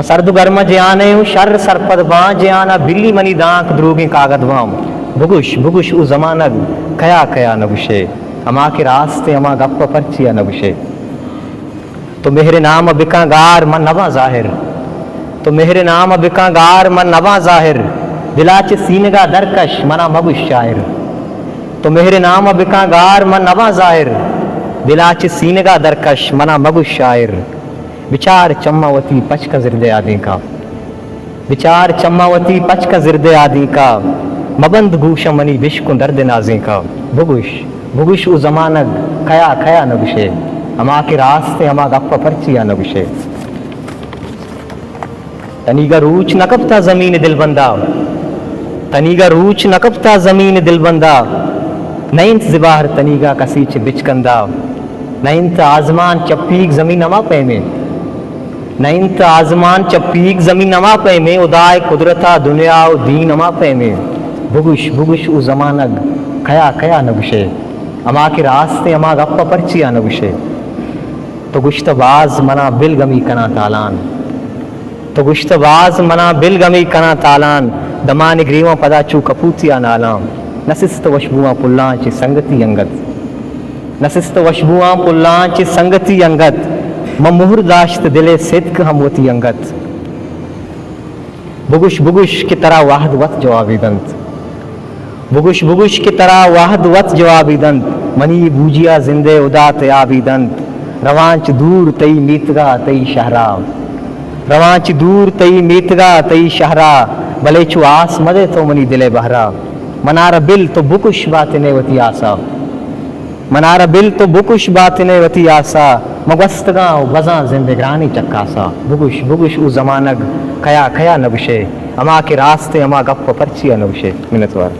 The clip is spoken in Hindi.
सर्द गर्म ज्यान शर सरपद बाँ ज्याना बिल्ली मनी दांक द्रोगे कागद वाम भुगुश भुगुश उ जमानग कया कया नबुशे अमा के रास्ते अमा गप परचिया नबुशे। तो मेरे नाम बिकागार मन नवा जाहिर, तो मेरे नाम बिकागार मन नवा जाहिर दिलाच सीनगा दरकश मना मबुश शायर। तो मेरे नाम बिकागार मन नवा जाहिर दिलाच सीनगा दरकश मना मबुश शायर। विचार चम्मावती पच का जिरदे आदि का, विचार चम्मावती पच का जिरदे आदि का मबंद गूशा मनी बिश्क दर्द नाजी का भुगुश भुगुश उ जमानग कया खया नबुशे अमा के रास्ते अमा गप्पा परचिया नबुशे। तनीगा रूच नकबता जमीन दिलबंदा, तनीगा रूच नकबता जमीन दिलबंदा नैंत जिबाहर तनीगा कसीच बिचकंदा। नैंत आजमान चप्पीक जमीन अमा पे में, नैंत आजमान चप्पीक जमीन अमा पे में उदाय कुदरता दुनिया उ दीन अमा पे में भुगुश भुगुश उ जमानग खया खया नबुशे अमा के रास्ते अमा गप्पा परचिया नबुशे। तो गुश्तबाज मना बिल गमी कना तालान, तो गुश्तबाज मना बिल गमी कना तालान दमान ग्रीवा पदा चू कपूतिया नालाम नसिस्त वशबुआ पुल्ला ची संगति अंगत, नसिस्त वशबुआ पुल्ला ची संगति अंगत मुहर दाश्त दिले सिद्क हमवती अंगत। बुगुश बुगुश की तरह वाहद वत जवाबी दंत, बुगुश बुगुश की तरह वाहद वत जवाबी दंत मनी बूजिया जिंदे उदात याबी दंत। रवांच दूर तई मीतगा तई शहरा, रवांच दूर तई मीतगा तई शहरा भले चु आस मदे तो मनी दिले बहरा। मनार बिल तो बुकुश बातने वती आसा, मनार बिल तो बुकुश बातने वती आसा मगस्तगा वज़ा जिंदगानी चक्कासा। बुगुश बुगुश उ जमानग खया खया नबुशे अमा के रास्ते अमा गप परचिया नबुशे। मिन्नतवार।